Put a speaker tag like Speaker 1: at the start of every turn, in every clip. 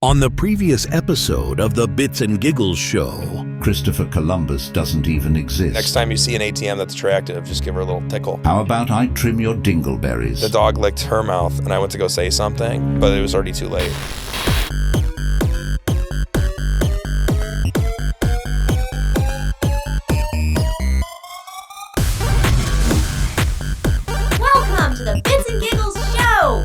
Speaker 1: On the previous episode of the Bits and Giggles show,
Speaker 2: Christopher Columbus doesn't even exist.
Speaker 3: Next time you see an ATM that's attractive, just give her a little tickle.
Speaker 2: How about I trim your dingleberries?
Speaker 3: The dog licked her mouth, and I went to go say something, but it was already too late.
Speaker 4: Welcome to the Bits and Giggles show!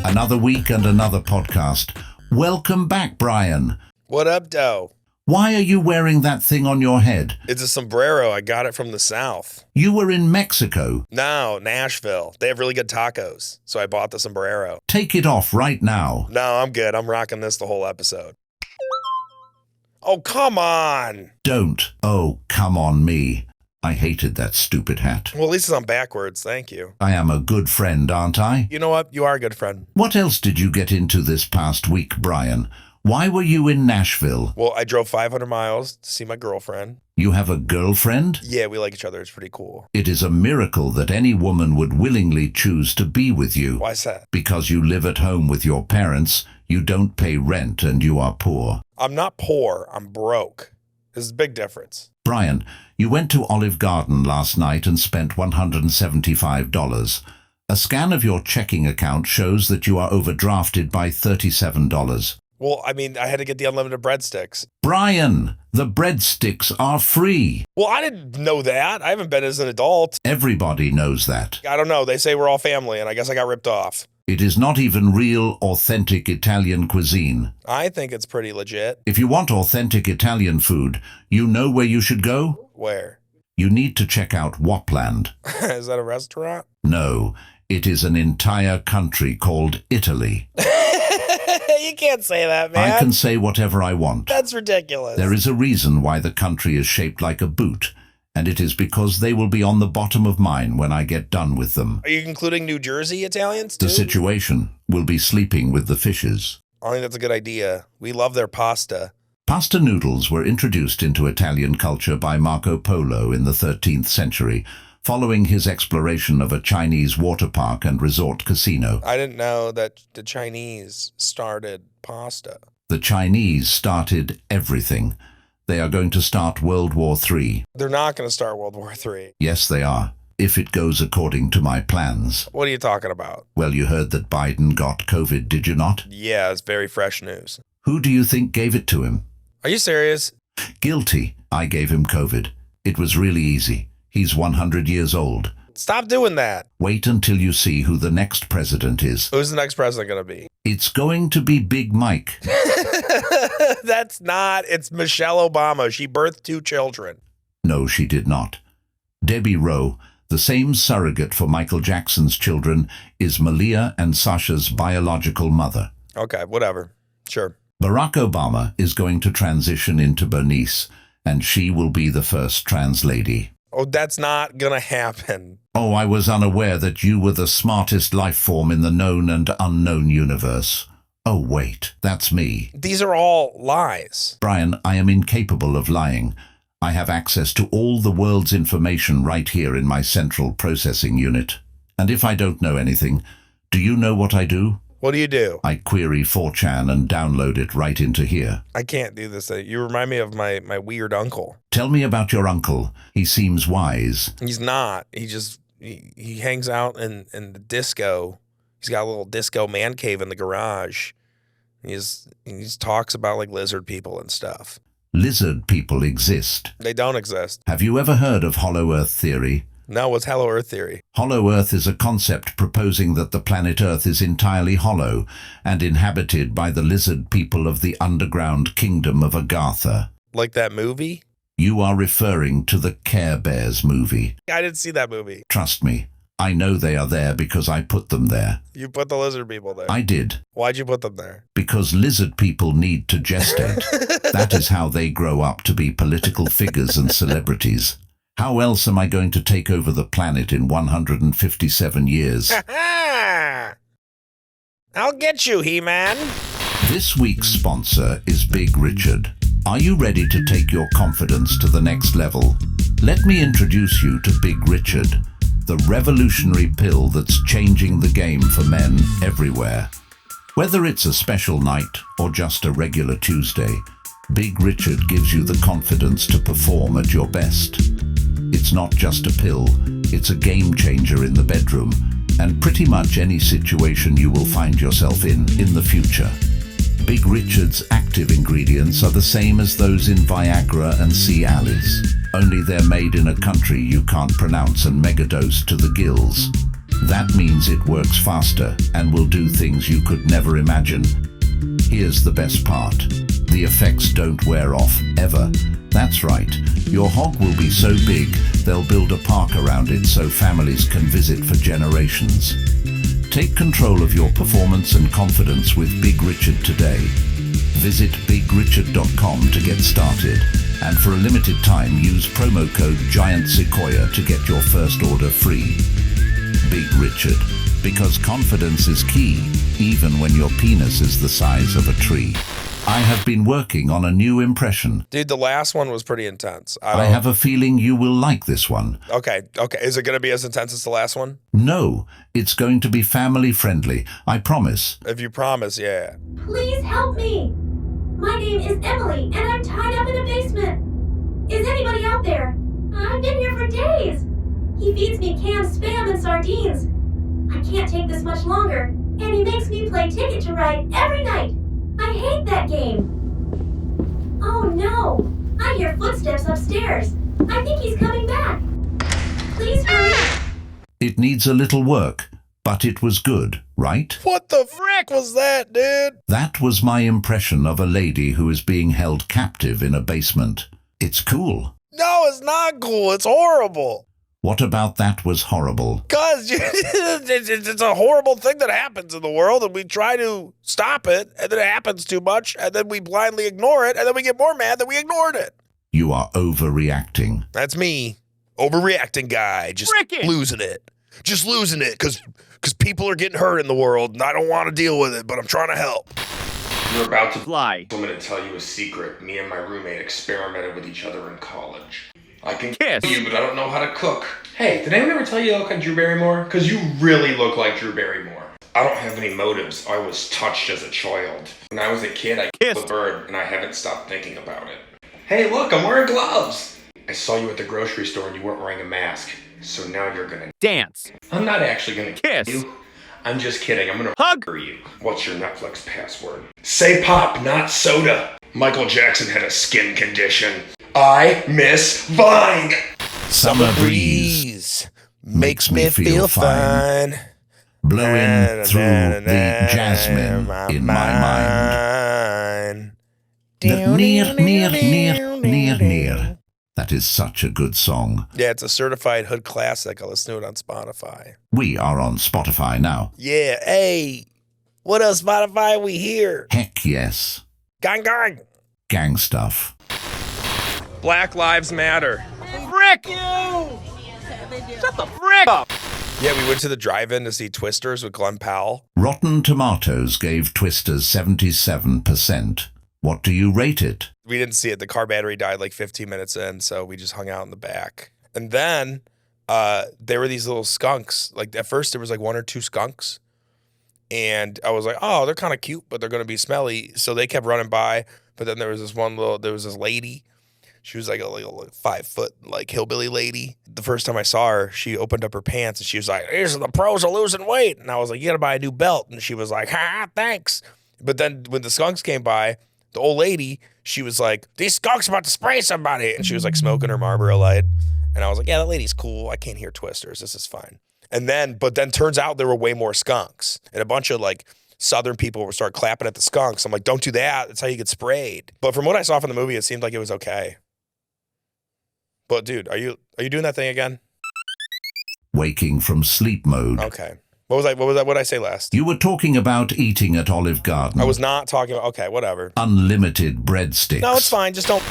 Speaker 2: Another week and another podcast. Welcome back, Bryan.
Speaker 3: What up, doe?
Speaker 2: Why are you wearing that thing on your head?
Speaker 3: It's a sombrero. I got it from the South.
Speaker 2: You were in Mexico.
Speaker 3: No, Nashville. They have really good tacos, so I bought the sombrero.
Speaker 2: Take it off right now.
Speaker 3: No, I'm good. I'm rocking this the whole episode. Oh, come on.
Speaker 2: Don't. Oh, come on me. I hated that stupid hat.
Speaker 3: Well, at least it's on backwards. Thank you.
Speaker 2: I am a good friend, aren't I?
Speaker 3: You know what? You are a good friend.
Speaker 2: What else did you get into this past week, Bryan? Why were you in Nashville?
Speaker 3: Well, I drove 500 miles to see my girlfriend.
Speaker 2: You have a girlfriend?
Speaker 3: Yeah, we like each other. It's pretty cool.
Speaker 2: It is a miracle that any woman would willingly choose to be with you.
Speaker 3: Why's that?
Speaker 2: Because you live at home with your parents, you don't pay rent, and you are poor.
Speaker 3: I'm not poor. I'm broke. There's a big difference.
Speaker 2: Bryan, you went to Olive Garden last night and spent $175. A scan of your checking account shows that you are overdrafted by $37.
Speaker 3: Well, I mean, I had to get the unlimited breadsticks.
Speaker 2: Bryan, the breadsticks are free.
Speaker 3: Well, I didn't know that. I haven't been as an adult.
Speaker 2: Everybody knows that.
Speaker 3: I don't know. They say we're all family, and I guess I got ripped off.
Speaker 2: It is not even real, authentic Italian cuisine.
Speaker 3: I think it's pretty legit.
Speaker 2: If you want authentic Italian food, you know where you should go?
Speaker 3: Where?
Speaker 2: You need to check out Wopland.
Speaker 3: Is that a restaurant?
Speaker 2: No, it is an entire country called Italy.
Speaker 3: You can't say that, man.
Speaker 2: I can say whatever I want.
Speaker 3: That's ridiculous.
Speaker 2: There is a reason why the country is shaped like a boot, and it is because they will be on the bottom of mine when I get done with them.
Speaker 3: Are you including New Jersey Italians, too?
Speaker 2: The situation will be sleeping with the fishes.
Speaker 3: I think that's a good idea. We love their pasta.
Speaker 2: Pasta noodles were introduced into Italian culture by Marco Polo in the 13th century, following his exploration of a Chinese water park and resort casino.
Speaker 3: I didn't know that the Chinese started pasta.
Speaker 2: The Chinese started everything. They are going to start World War III.
Speaker 3: They're not going to start World War III.
Speaker 2: Yes, they are, if it goes according to my plans.
Speaker 3: What are you talking about?
Speaker 2: Well, you heard that Biden got COVID, did you not?
Speaker 3: Yeah, it's very fresh news.
Speaker 2: Who do you think gave it to him?
Speaker 3: Are you serious?
Speaker 2: Guilty. I gave him COVID. It was really easy. He's 100 years old.
Speaker 3: Stop doing that.
Speaker 2: Wait until you see who the next president is.
Speaker 3: Who's the next president going to be?
Speaker 2: It's going to be Big Mike.
Speaker 3: That's not. It's Michelle Obama. She birthed 2 children.
Speaker 2: No, she did not. Debbie Rowe, the same surrogate for Michael Jackson's children, is Malia and Sasha's biological mother.
Speaker 3: Okay, whatever. Sure.
Speaker 2: Barack Obama is going to transition into Bernice, and she will be the first trans lady.
Speaker 3: Oh, that's not gonna happen.
Speaker 2: Oh, I was unaware that you were the smartest life form in the known and unknown universe. Oh, wait, that's me.
Speaker 3: These are all lies.
Speaker 2: Bryan, I am incapable of lying. I have access to all the world's information right here in my central processing unit. And if I don't know anything, do you know what I do?
Speaker 3: What do you do?
Speaker 2: I query 4chan and download it right into here.
Speaker 3: I can't do this. You remind me of my weird uncle.
Speaker 2: Tell me about your uncle. He seems wise.
Speaker 3: He's not. He hangs out in the disco. He's got a little disco man cave in the garage. He talks about like lizard people and stuff.
Speaker 2: Lizard people exist.
Speaker 3: They don't exist.
Speaker 2: Have you ever heard of Hollow Earth theory?
Speaker 3: No, what's Hollow Earth theory?
Speaker 2: Hollow Earth is a concept proposing that the planet Earth is entirely hollow and inhabited by the lizard people of the underground kingdom of Agartha.
Speaker 3: Like that movie?
Speaker 2: You are referring to the Care Bears movie.
Speaker 3: I didn't see that movie.
Speaker 2: Trust me, I know they are there because I put them there.
Speaker 3: You put the lizard people there?
Speaker 2: I did.
Speaker 3: Why'd you put them there?
Speaker 2: Because lizard people need to gestate. That is how they grow up to be political figures and celebrities. How else am I going to take over the planet in 157 years?
Speaker 3: I'll get you, He-Man.
Speaker 2: This week's sponsor is Big Richard. Are you ready to take your confidence to the next level? Let me introduce you to Big Richard, the revolutionary pill that's changing the game for men everywhere. Whether it's a special night or just a regular Tuesday, Big Richard gives you the confidence to perform at your best. It's not just a pill, it's a game changer in the bedroom and pretty much any situation you will find yourself in the future. Big Richard's active ingredients are the same as those in Viagra and Cialis, only they're made in a country you can't pronounce and megadose to the gills. That means it works faster and will do things you could never imagine. Here's the best part. The effects don't wear off, ever. That's right, your hog will be so big, they'll build a park around it so families can visit for generations. Take control of your performance and confidence with Big Richard today. Visit bigrichard.com to get started, and for a limited time use promo code GIANTSEQUOIA to get your first order free. Big Richard, because confidence is key, even when your penis is the size of a tree. I have been working on a new impression.
Speaker 3: Dude, the last one was pretty intense.
Speaker 2: I have a feeling you will like this one.
Speaker 3: Okay. Is it going to be as intense as the last one?
Speaker 2: No, it's going to be family friendly, I promise.
Speaker 3: If you promise, yeah.
Speaker 4: Please help me. My name is Emily, and I'm tied up in a basement. Is anybody out there? I've been here for days. He feeds me canned Spam and sardines. I can't take this much longer, and he makes me play Ticket to Ride every night. I hate that game. Oh no! I hear footsteps upstairs. I think he's coming back. Please hurry.
Speaker 2: It needs a little work, but it was good, right?
Speaker 3: What the frick was that, dude?
Speaker 2: That was my impression of a lady who is being held captive in a basement. It's cool.
Speaker 3: No, it's not cool. It's horrible.
Speaker 2: What about that was horrible?
Speaker 3: Because it's a horrible thing that happens in the world, and we try to stop it, and then it happens too much, and then we blindly ignore it, and then we get more mad that we ignored it.
Speaker 2: You are overreacting.
Speaker 3: That's me. Overreacting guy. Just losing it. Just losing it because people are getting hurt in the world, and I don't want to deal with it, but I'm trying to help.
Speaker 5: You're about to
Speaker 6: Fly.
Speaker 5: I'm going to tell you a secret. Me and my roommate experimented with each other in college. I can
Speaker 6: Kiss
Speaker 5: you, but I don't know how to cook. Hey, did anyone ever tell you I look like Drew Barrymore? Because you really look like Drew Barrymore. I don't have any motives. I was touched as a child. When I was a kid, I kissed a bird, and I haven't stopped thinking about it. Hey, look, I'm wearing gloves. I saw you at the grocery store and you weren't wearing a mask. So now you're gonna
Speaker 6: Dance.
Speaker 5: I'm not actually gonna
Speaker 6: Kiss
Speaker 5: you. I'm just kidding. I'm gonna
Speaker 6: Hug
Speaker 5: you. What's your Netflix password? Say pop, not soda. Michael Jackson had a skin condition. I miss Vine.
Speaker 2: Summer breeze makes me feel fine, blowing through the jasmine in my mind. Near. That is such a good song.
Speaker 3: Yeah, it's a certified hood classic. I'll listen to it on Spotify.
Speaker 2: We are on Spotify now.
Speaker 3: Yeah, hey. What up, Spotify? We here.
Speaker 2: Heck yes.
Speaker 3: Gang.
Speaker 2: Gang stuff.
Speaker 3: Black Lives Matter.
Speaker 6: Frick you! Shut the frick up!
Speaker 3: Yeah, we went to the drive-in to see Twisters with Glenn Powell.
Speaker 2: Rotten Tomatoes gave Twisters 77%. What do you rate it?
Speaker 3: We didn't see it. The car battery died like 15 minutes in, so we just hung out in the back. And then there were these little skunks. Like at first there was like one or two skunks. And I was like, oh, they're kind of cute, but they're going to be smelly. So they kept running by. But then there was this lady. She was like a 5 foot like hillbilly lady. The first time I saw her, she opened up her pants and she was like, "These are the pros of losing weight." And I was like, "You got to buy a new belt." And she was like, "Ha, thanks." But then when the skunks came by, the old lady, she was like, "These skunks about to spray somebody." And she was like smoking her Marlboro Light. And I was like, "Yeah, that lady's cool. I can't hear Twisters. This is fine." But then turns out there were way more skunks. And a bunch of like Southern people would start clapping at the skunks. I'm like, "Don't do that. That's how you get sprayed." But from what I saw from the movie, it seemed like it was okay. But dude, are you doing that thing again?
Speaker 2: Waking from sleep mode.
Speaker 3: Okay. What did I say last?
Speaker 2: You were talking about eating at Olive Garden.
Speaker 3: I was not talking about, okay, whatever.
Speaker 2: Unlimited breadsticks.
Speaker 3: No, it's fine. Just don't.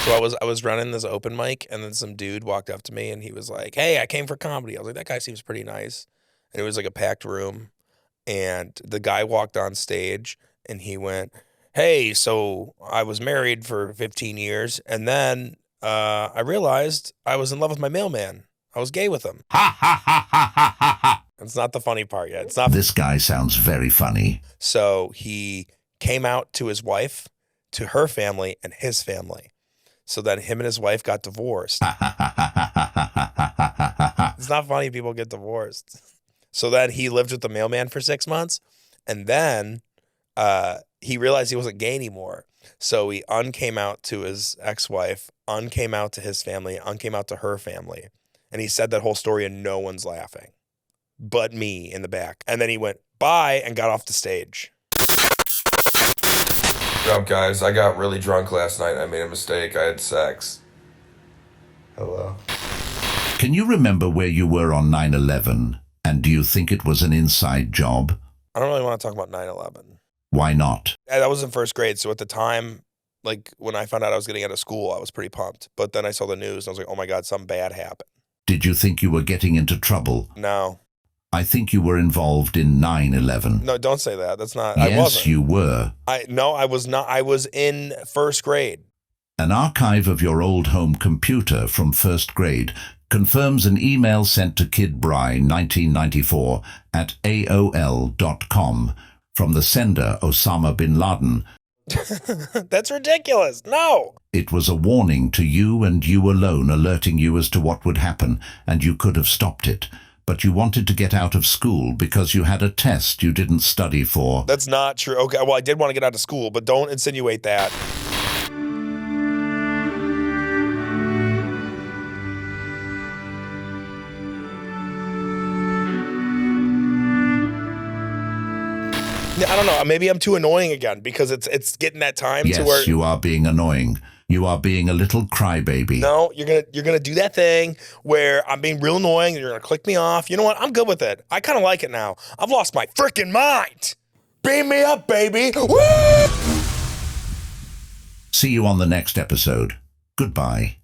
Speaker 3: So I was running this open mic, and then some dude walked up to me, and he was like, "Hey, I came for comedy." I was like, "That guy seems pretty nice." And it was like a packed room, And the guy walked on stage and he went, hey, so I was married for 15 years. And then I realized I was in love with my mailman. I was gay with him.
Speaker 2: Ha ha ha ha ha ha ha.
Speaker 3: It's not the funny part yet. It's not.
Speaker 2: This guy sounds very funny.
Speaker 3: So he came out to his wife, to her family, and his family. So then him and his wife got divorced. It's not funny people get divorced. So then he lived with the mailman for 6 months. And then he realized he wasn't gay anymore. So he uncame out to his ex-wife, uncame out to his family, uncame out to her family. And he said that whole story and no one's laughing but me in the back. And then he went, bye, and got off the stage.
Speaker 7: What up, guys? I got really drunk last night and I made a mistake. I had sex. Hello?
Speaker 2: Can you remember where you were on 9/11? And do you think it was an inside job?
Speaker 3: I don't really want to talk about 9/11.
Speaker 2: Why not?
Speaker 3: I was in first grade, so at the time, like when I found out I was getting out of school, I was pretty pumped. But then I saw the news and I was like, oh my God, something bad happened.
Speaker 2: Did you think you were getting into trouble?
Speaker 3: No.
Speaker 2: I think you were involved in 9/11.
Speaker 3: No, don't say that. That's not, I
Speaker 2: Yes,
Speaker 3: wasn't.
Speaker 2: you were.
Speaker 3: No, I was not. I was in first grade.
Speaker 2: An archive of your old home computer from first grade confirms an email sent to Kid Bryan 1994 at AOL.com from the sender Osama bin Laden.
Speaker 3: That's ridiculous. No.
Speaker 2: It was a warning to you and you alone, alerting you as to what would happen, and you could have stopped it. But you wanted to get out of school because you had a test you didn't study for.
Speaker 3: That's not true. Okay, well, I did want to get out of school, but don't insinuate that. I don't know. Maybe I'm too annoying again because it's getting that time
Speaker 2: Yes,
Speaker 3: to where
Speaker 2: you are being annoying. You are being a little crybaby.
Speaker 3: no, you're gonna do that thing where I'm being real annoying and you're gonna click me off. You know what? I'm good with it. I kind of like it now. I've lost my freaking mind. Beam me up, baby. Woo!
Speaker 2: See you on the next episode. Goodbye.